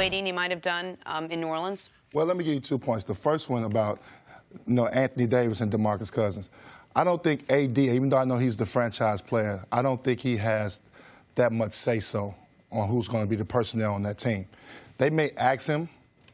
waiting he might have done in New Orleans? Well, let me give you 2 points. The first one about Anthony Davis and Demarcus Cousins. I don't think AD, even though I know he's the franchise player, I don't think he has that much say-so on who's going to be the personnel on that team. They may ask him,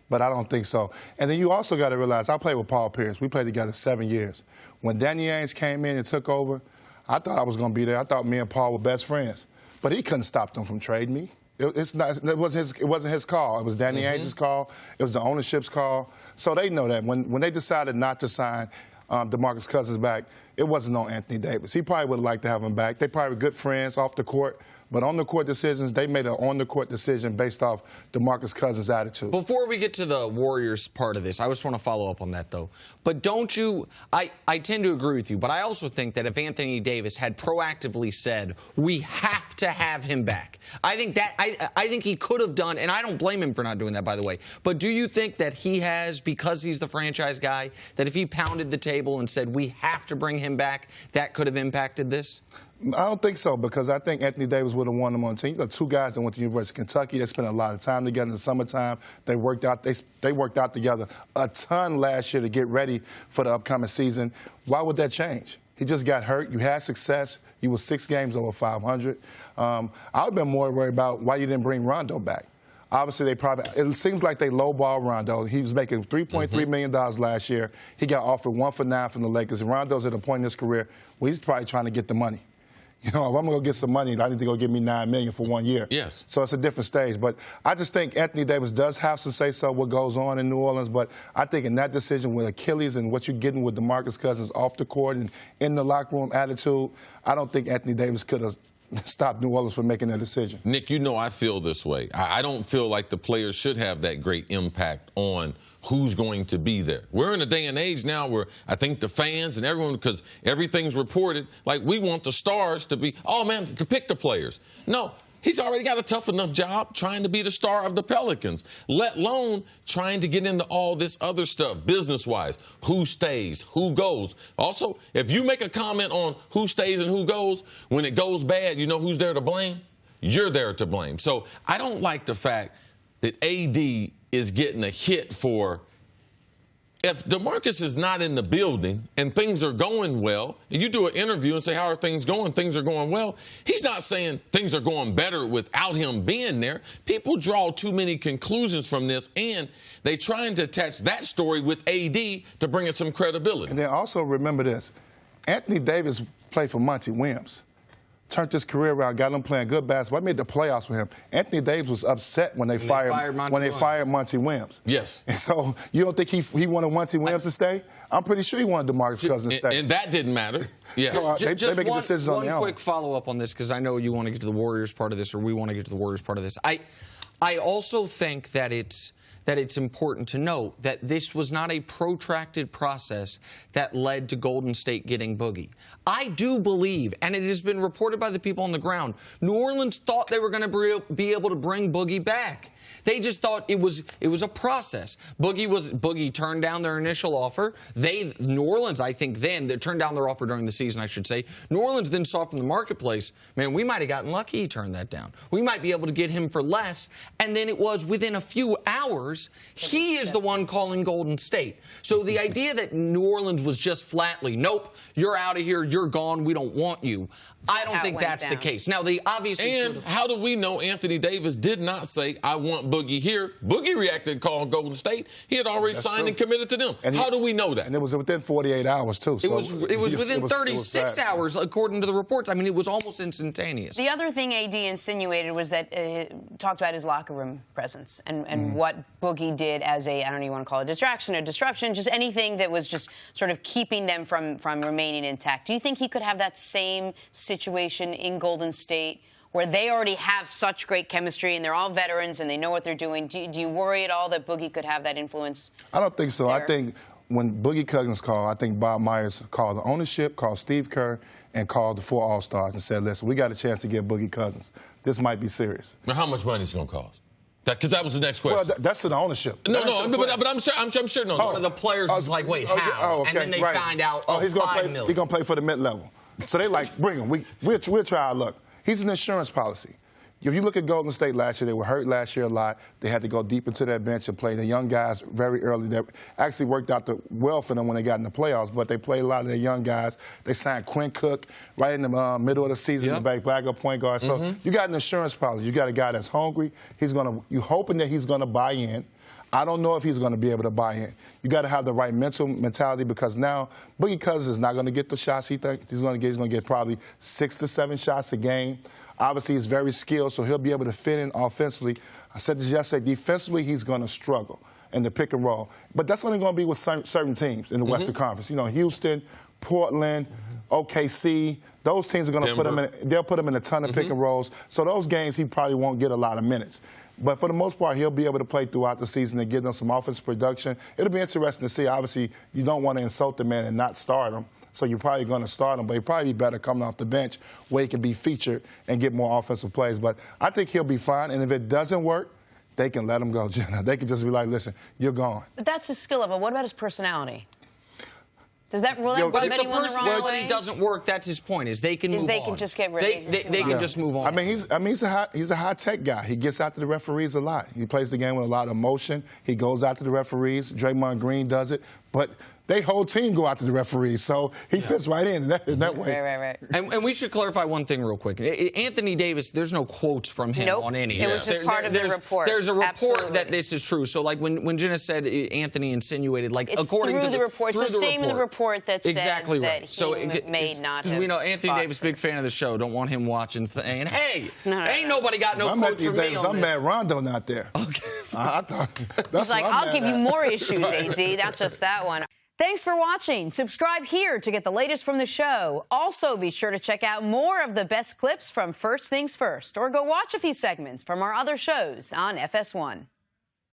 but I don't think so. And then you also got to realize, I played with Paul Pierce. We played together 7 years. When Danny Ainge came in and took over, I thought I was going to be there. I thought me and Paul were best friends. But he couldn't stop them from trading me. It wasn't his call. It was Danny Ainge's call. It was the ownership's call. So they know that. When they decided not to sign Demarcus Cousins back, it wasn't on Anthony Davis. He probably would have liked to have him back. They probably were good friends off the court. But on the court decisions, they made an on-the-court decision based off DeMarcus Cousins' attitude. Before we get to the Warriors part of this, I just want to follow up on that, though. But don't you – I tend to agree with you, but I also think that if Anthony Davis had proactively said, we have to have him back, I think that I think he could have done – and I don't blame him for not doing that, by the way. But do you think that he has, because he's the franchise guy, that if he pounded the table and said, we have to bring him back, that could have impacted this? I don't think so, because I think Anthony Davis would have won them on the team. You know, 2 guys that went to the University of Kentucky. They spent a lot of time together in the summertime. They worked out together a ton last year to get ready for the upcoming season. Why would that change? He just got hurt. You had success. You were 6 games over 500. I would have been more worried about why you didn't bring Rondo back. Obviously, it seems like they lowball Rondo. He was making $3.3 million last year. He got offered 1 for 9 from the Lakers. And Rondo's at a point in his career where he's probably trying to get the money. You know, if I'm going to go get some money, I need to go get me $9 million for 1 year. Yes. So it's a different stage. But I just think Anthony Davis does have some say-so what goes on in New Orleans. But I think in that decision with Achilles and what you're getting with DeMarcus Cousins off the court and in the locker room attitude, I don't think Anthony Davis could have stopped New Orleans from making that decision. Nick, you know I feel this way. I don't feel like the players should have that great impact on who's going to be there. We're in a day and age now where I think the fans and everyone, because everything's reported, like we want the stars to be, oh, man, to pick the players. No, he's already got a tough enough job trying to be the star of the Pelicans, let alone trying to get into all this other stuff, business-wise, who stays, who goes. Also, if you make a comment on who stays and who goes, when it goes bad, you know who's there to blame? You're there to blame. So I don't like the fact that AD is getting a hit for, if DeMarcus is not in the building and things are going well, and you do an interview and say, how are things going? Things are going well. He's not saying things are going better without him being there. People draw too many conclusions from this, and they're trying to attach that story with AD to bring it some credibility. And then also remember this. Anthony Davis played for Monty Williams. Turned his career around, got him playing good basketball. I made the playoffs with him. Anthony Davis was upset when they fired Monty Williams. Yes. And so you don't think he wanted Monty Williams to stay? I'm pretty sure he wanted DeMarcus Cousins to stay. And that didn't matter. Yes. So, they making decisions on their own. One quick follow-up on this, because I know you want to get to the Warriors part of this, or we want to get to the Warriors part of this. I also think that it's important to note that this was not a protracted process that led to Golden State getting Boogie. I do believe, and it has been reported by the people on the ground, New Orleans thought they were going to be able to bring Boogie back. They just thought it was a process. Boogie turned down their initial offer. New Orleans, I think then, they turned down their offer during the season, I should say. New Orleans then saw from the marketplace, man, we might have gotten lucky he turned that down. We might be able to get him for less. And then it was within a few hours, he is the one calling Golden State. So the idea that New Orleans was just flatly, nope, you're out of here, you're gone, we don't want you, I don't think that's the case. Now, they obviously... And how do we know Anthony Davis did not say, I want Boogie here? Boogie reacted and called Golden State. He had already signed and committed to them. And how do we know that? And it was within 48 hours, too. So it was within 36 hours, according to the reports. I mean, it was almost instantaneous. The other thing AD insinuated was that talked about his locker room presence and what Boogie did as a, I don't even want to call it a distraction or disruption, just anything that was just sort of keeping them from remaining intact. Do you think he could have that same situation in Golden State where they already have such great chemistry and they're all veterans and they know what they're doing? Do you worry at all that Boogie could have that influence? I don't think so. There? I think when Boogie Cousins called, I think Bob Myers called the ownership, called Steve Kerr, and called the 4 All-Stars and said, listen, we got a chance to get Boogie Cousins. This might be serious. Now, how much money is it going to cost? Because that was the next question. Well, that's to the ownership. But I'm sure. No, one of the players was like, wait, how? Okay, and then they find out, he's $5 million. He's going to play for the mid-level. So they like, bring him. We'll try our luck. He's an insurance policy. If you look at Golden State last year, they were hurt last year a lot. They had to go deep into their bench and play the young guys very early. That actually worked out well for them when they got in the playoffs, but they played a lot of their young guys. They signed Quinn Cook right in the middle of the season, the backup point guard. So you got an insurance policy. You got a guy that's hungry. You're hoping that he's going to buy in. I don't know if he's going to be able to buy in. You got to have the right mentality, because now Boogie Cousins is not going to get the shots he thinks he's going to get. He's going to get probably 6 to 7 shots a game. Obviously, he's very skilled, so he'll be able to fit in offensively. I said this yesterday, defensively, he's going to struggle in the pick and roll. But that's only going to be with certain teams in the Western Conference. You know, Houston, Portland, OKC, those teams are going to they'll put him in a ton of pick and rolls. So those games, he probably won't get a lot of minutes. But for the most part, he'll be able to play throughout the season and give them some offensive production. It'll be interesting to see. Obviously, you don't want to insult the man and not start him. So you're probably going to start him, but he'd probably be better coming off the bench where he can be featured and get more offensive plays. But I think he'll be fine, and if it doesn't work, they can let him go, Jenna. They can just be like, listen, you're gone. But that's his skill level. What about his personality? Does that rub anyone the wrong way? If the personality doesn't work, that's his point, is they can move on. They can just get rid of They can just move on. I mean, he's a high-tech guy. He gets after the referees a lot. He plays the game with a lot of emotion. He goes after the referees. Draymond Green does it. But their whole team go after the referees, so he fits right in that way. Right. And we should clarify one thing real quick. Anthony Davis, there's no quotes from him on any. It was just part of the report. There's a report that this is true. So, like, when Jenna said Anthony insinuated, like, according to the report. It's the same in the report that said that he may not have. Because we know Anthony Davis, big fan of the show. Don't want him watching saying, hey, ain't nobody got no quotes from me on I'm mad Rondo not there. Okay. I thought, he's like, I'll give you more issues, AD, not just that one. Thanks for watching. Subscribe here to get the latest from the show. Also, be sure to check out more of the best clips from First Things First, or go watch a few segments from our other shows on FS1.